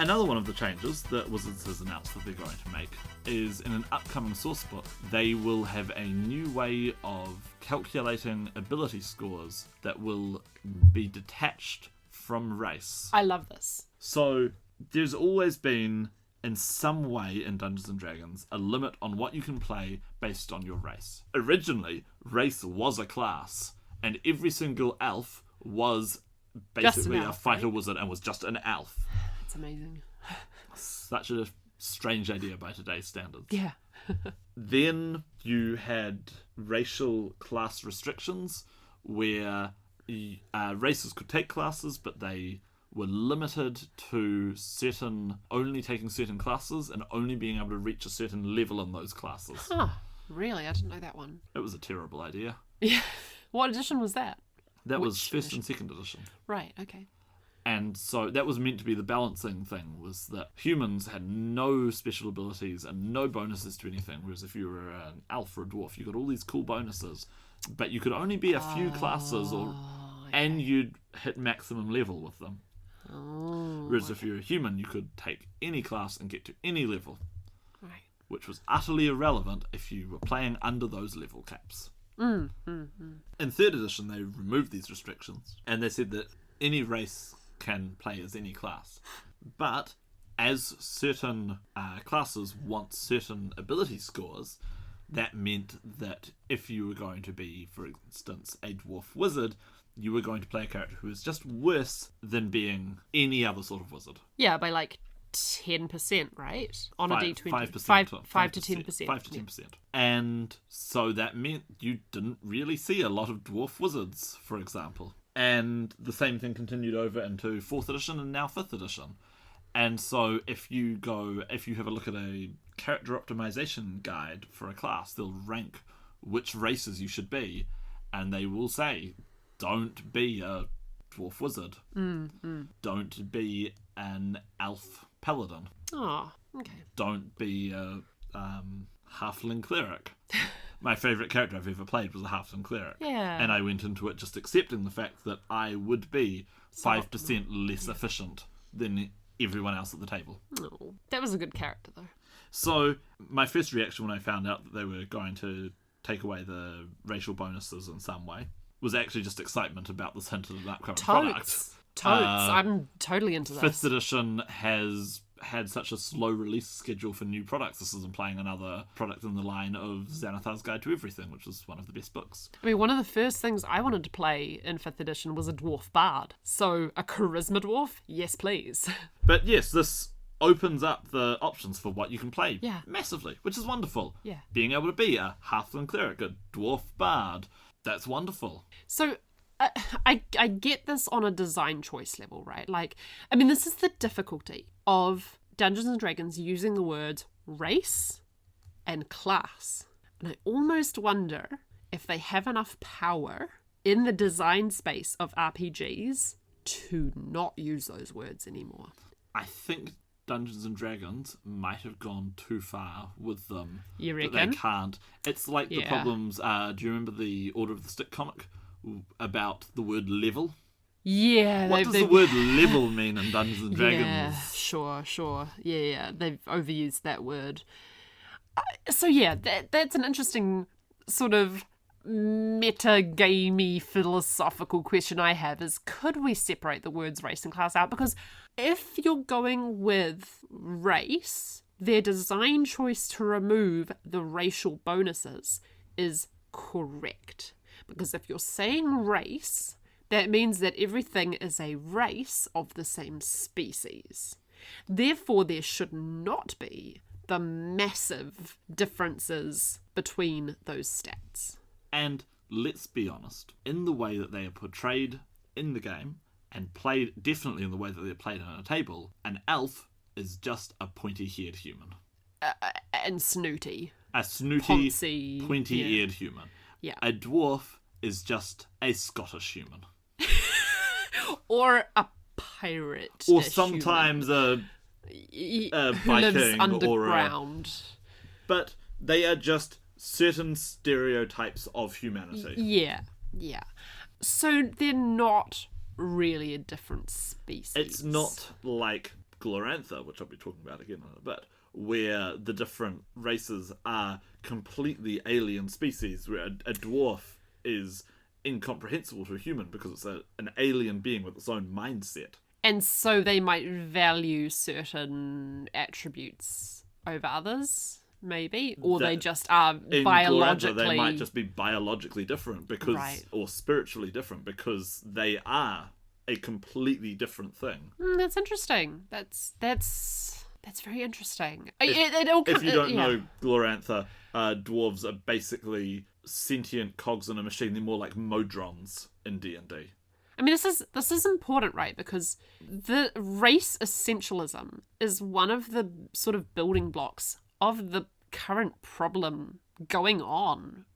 Another one of the changes that Wizards has announced that they're going to make is in an upcoming sourcebook, they will have a new way of calculating ability scores that will be detached from race. I love this. So there's always been, in some way in Dungeons & Dragons, a limit on what you can play based on your race. Originally, race was a class, and every single elf was basically a fighter wizard and was just an elf. It's amazing. Such a strange idea by today's standards. Yeah. Then you had racial class restrictions where races could take classes, but they were limited to only taking certain classes and only being able to reach a certain level in those classes. Huh. Really? I didn't know that one. It was a terrible idea. Yeah. What edition was that? That was first and second edition. Right, okay. And so that was meant to be the balancing thing, was that humans had no special abilities and no bonuses to anything, whereas if you were an elf or a dwarf, you got all these cool bonuses, but you could only be a few classes, and you'd hit maximum level with them. Whereas if you're a human, you could take any class and get to any level, which was utterly irrelevant if you were playing under those level caps. In third edition, they removed these restrictions, and they said that any race can play as any class. But as certain classes want certain ability scores, that meant that if you were going to be, for instance, a dwarf wizard, you were going to play a character who is just worse than being any other sort of wizard. Yeah, by like 10%, right? On a D20. 5%. 5 to 10%. 5 to 10%. And so that meant you didn't really see a lot of dwarf wizards, for example. And the same thing continued over into 4th edition and now 5th edition. And so if you have a look at a character optimization guide for a class, they'll rank which races you should be, and they will say, don't be a dwarf wizard. Don't be an elf paladin. Oh, okay. Don't be a halfling cleric. My favourite character I've ever played was a halfling cleric. Yeah. And I went into it just accepting the fact that I would be 5% less efficient than everyone else at the table. Oh, that was a good character, though. So my first reaction when I found out that they were going to take away the racial bonuses in some way was actually just excitement about this hinted at upcoming product. I'm totally into this. 5th edition has had such a slow release schedule for new products. This is implying another product in the line of Xanathar's Guide to Everything, which was one of the best books. I mean, one of the first things I wanted to play in 5th edition was a dwarf bard. So a charisma dwarf? Yes, please. But yes, this opens up the options for what you can play massively, which is wonderful. Yeah. Being able to be a halfling cleric, a dwarf bard, that's wonderful. So I get this on a design choice level, right? Like, I mean, this is the difficulty of Dungeons and Dragons using the words race and class. And I almost wonder if they have enough power in the design space of RPGs to not use those words anymore. I think Dungeons and Dragons might have gone too far with them. You reckon? That they can't. It's like the problems, do you remember the Order of the Stick comic about the word level? Yeah. What does the word level mean in Dungeons and Dragons? Yeah, sure. Yeah, they've overused that word. So yeah, that's an interesting sort of meta-gamey philosophical question I have is, could we separate the words race and class out? Because if you're going with race, their design choice to remove the racial bonuses is correct. Because if you're saying race, that means that everything is a race of the same species. Therefore, there should not be the massive differences between those stats. And let's be honest, in the way that they are portrayed in the game, and played definitely in the way that they're played on a table, an elf is just a pointy-haired human. And snooty. A snooty, Poncy, pointy-eared human. Yeah. A dwarf is just a Scottish human. Or a pirate. Or sometimes a who lives underground. But they are just certain stereotypes of humanity. Yeah. So they're not really a different species. It's not like Glorantha, which I'll be talking about again in a bit, where the different races are completely alien species, where a dwarf is incomprehensible to a human because it's an alien being with its own mindset. And so they might value certain attributes over others, maybe, or they just are biologically. Glorantha, they might just be biologically different because, or spiritually different because they are a completely different thing. That's interesting. That's very interesting. If you don't know Glorantha, dwarves are basically sentient cogs in a machine. They're more like modrons in D&D. I mean, this is important, right? Because the race essentialism is one of the sort of building blocks of the current problem going on,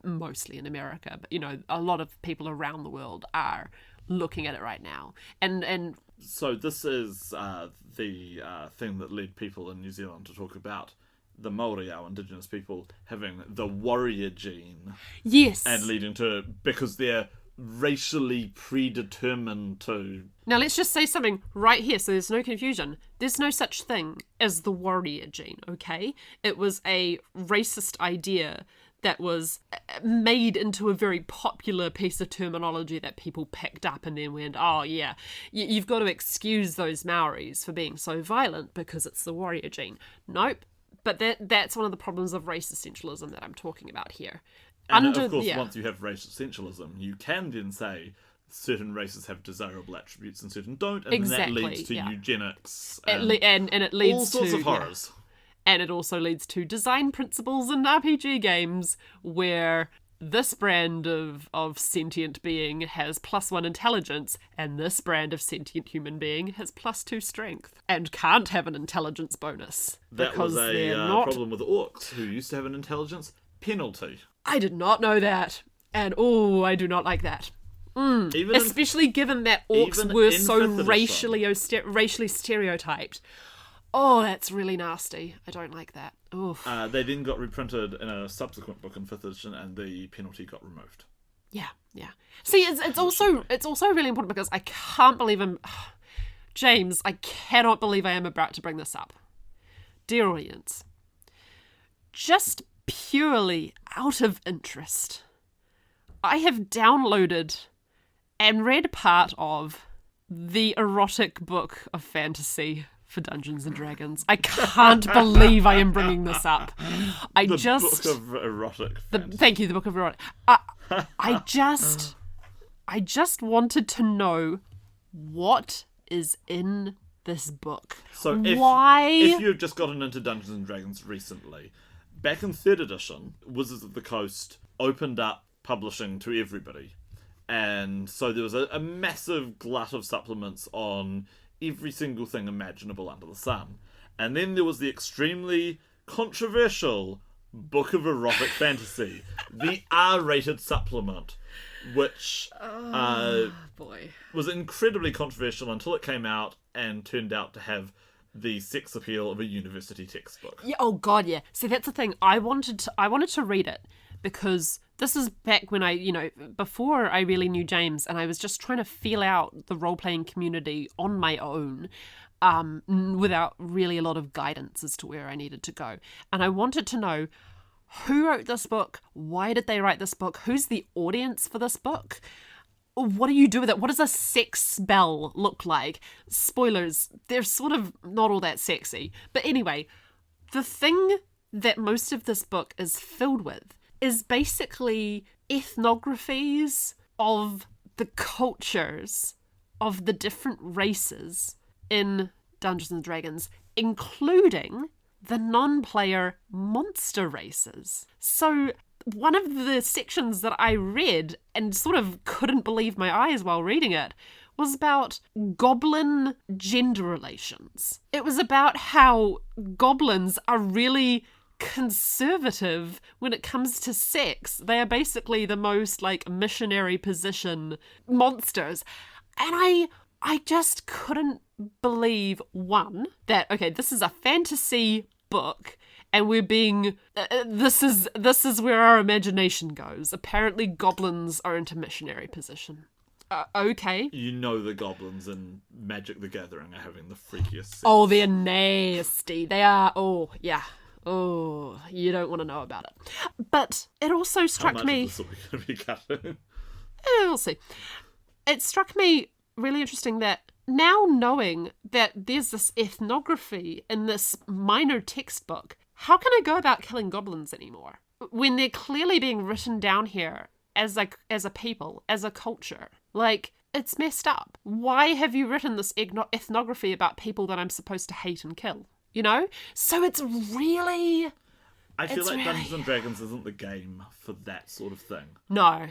mostly in America. But, you know, a lot of people around the world are looking at it right now. And so this is the thing that led people in New Zealand to talk about the Māori, our indigenous people, having the warrior gene. Yes. And leading to, because they're racially predetermined to... Now let's just say something right here so there's no confusion. There's no such thing as the warrior gene, okay? It was a racist idea that was made into a very popular piece of terminology that people picked up and then went, oh yeah, you've got to excuse those Maoris for being so violent because it's the warrior gene. Nope. But that's one of the problems of race essentialism that I'm talking about here. And of course, once you have race essentialism, you can then say certain races have desirable attributes and certain don't, and that leads to eugenics. And it leads all sorts of horrors. And it also leads to design principles in RPG games where this brand of sentient being has +1 intelligence and this brand of sentient human being has +2 strength and can't have an intelligence bonus. That was a problem with orcs who used to have an intelligence penalty. I did not know that. And I do not like that. Especially given that orcs were so racially stereotyped. Oh, that's really nasty. I don't like that. Oof. They then got reprinted in a subsequent book in 5th edition, and the penalty got removed. Yeah. See, it's also really important because I can't believe James, I cannot believe I am about to bring this up. Dear audience, just purely out of interest, I have downloaded and read part of the erotic book of fantasy for Dungeons and Dragons. I can't believe I am bringing this up. Book of erotic fantasy. Thank you, the book of erotic. I just wanted to know what is in this book. So why? If you've just gotten into Dungeons and Dragons recently, back in 3rd edition, Wizards of the Coast opened up publishing to everybody. And so there was a massive glut of supplements on every single thing imaginable under the sun. And then there was the extremely controversial Book of Erotic Fantasy, the R-rated supplement, which was incredibly controversial until it came out and turned out to have the sex appeal of a university textbook. Yeah. Oh God, yeah. See, that's the thing. I wanted to read it because this is back when before I really knew James, and I was just trying to feel out the role-playing community on my own, without really a lot of guidance as to where I needed to go. And I wanted to know who wrote this book, why did they write this book, who's the audience for this book, what do you do with it, what does a sex spell look like? Spoilers, they're sort of not all that sexy. But anyway, the thing that most of this book is filled with is basically ethnographies of the cultures of the different races in Dungeons and Dragons, including the non-player monster races. So one of the sections that I read and sort of couldn't believe my eyes while reading it was about goblin gender relations. It was about how goblins are really conservative when it comes to sex. They are basically the most missionary position monsters. And I just couldn't believe, one, that, okay, this is a fantasy book and we're being, this is where our imagination goes. Apparently goblins are into missionary position. Okay. You know the goblins in Magic the Gathering are having the freakiest sex. Oh, they're nasty. They are. Oh, yeah. Oh, you don't want to know about it. But it also struck How much me. of this are we going to be cutting? We'll see. It struck me really interesting that now knowing that there's this ethnography in this minor textbook, how can I go about killing goblins anymore? When they're clearly being written down here as a people, as a culture. Like, it's messed up. Why have you written this ethnography about people that I'm supposed to hate and kill? You know? So it's really... I feel like Dungeons and Dragons isn't the game for that sort of thing. No.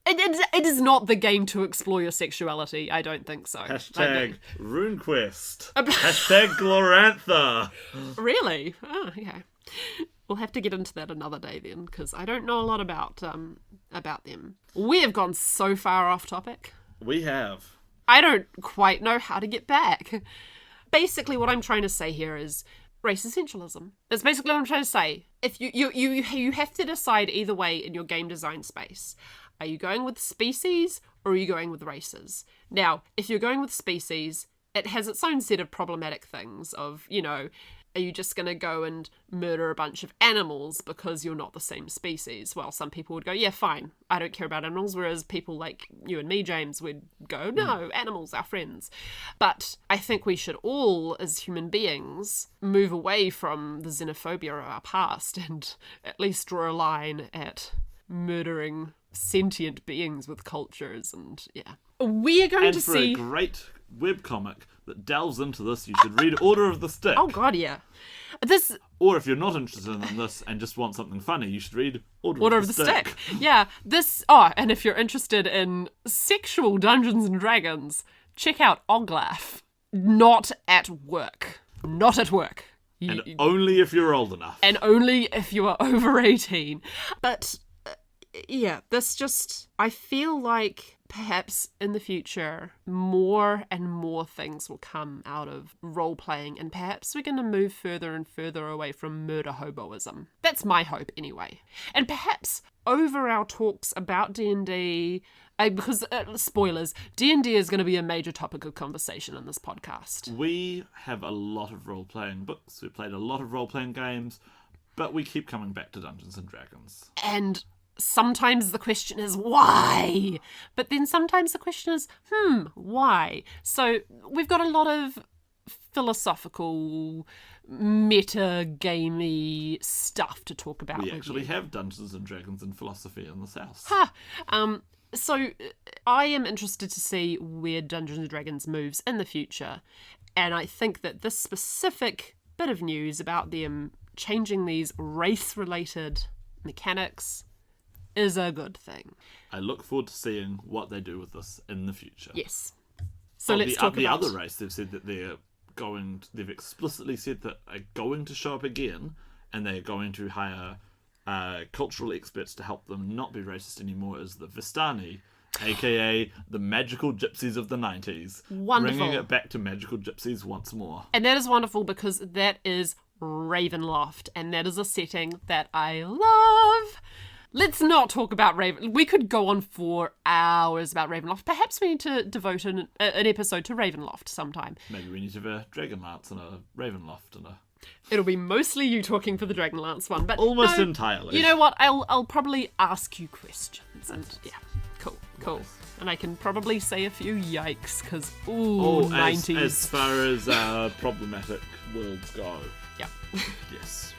It is not the game to explore your sexuality. I don't think so. Hashtag RuneQuest. Hashtag Glorantha. Really? Oh, okay. We'll have to get into that another day then, because I don't know a lot about them. We have gone so far off topic. We have. I don't quite know how to get back. Basically, what I'm trying to say here is race essentialism. That's basically what I'm trying to say. If you have to decide either way in your game design space. Are you going with species or are you going with races? Now, if you're going with species, it has its own set of problematic things of, are you just going to go and murder a bunch of animals because you're not the same species? Well, some people would go, yeah, fine, I don't care about animals, whereas people like you and me, James, would go, no, animals are friends. But I think we should all, as human beings, move away from the xenophobia of our past and at least draw a line at murdering sentient beings with cultures, and yeah. We are going to see... And for a great webcomic that delves into this, you should read Order of the Stick. Oh god, yeah. Or if you're not interested in this and just want something funny, you should read Order of the Stick. Yeah, and if you're interested in sexual Dungeons and Dragons, check out Oglaf. Not at work. Not at work. And only if you're old enough. And only if you are over 18. But... yeah, I feel like perhaps in the future, more and more things will come out of role-playing, and perhaps we're going to move further and further away from murder hoboism. That's my hope, anyway. And perhaps over our talks about D&D, because, spoilers, D&D is going to be a major topic of conversation in this podcast. We have a lot of role-playing books, we played a lot of role-playing games, but we keep coming back to Dungeons and Dragons. And... sometimes the question is why, but then sometimes the question is why. So we've got a lot of philosophical, meta-gamey stuff to talk about. We actually have Dungeons and Dragons and philosophy in this house. So I am interested to see where Dungeons and Dragons moves in the future, and I think that this specific bit of news about them changing these race-related mechanics is a good thing. I look forward to seeing what they do with this in the future. Yes. So let's talk about the other race. They've said that they've explicitly said that are going to show up again, and they're going to hire cultural experts to help them not be racist anymore. Is the Vistani, aka the magical gypsies of the 90s. Wonderful. Bringing it back to magical gypsies once more. And that is wonderful because that is Ravenloft, and that is a setting that I love. Let's not talk about Raven. We could go on for hours about Ravenloft. Perhaps we need to devote an episode to Ravenloft sometime. Maybe we need to have a Dragonlance and a Ravenloft and a... It'll be mostly you talking for the Dragonlance one, but almost entirely. You know what? I'll probably ask you questions, and yeah, cool. Nice. And I can probably say a few yikes because 90s. As far as problematic worlds go. Yeah. Yes.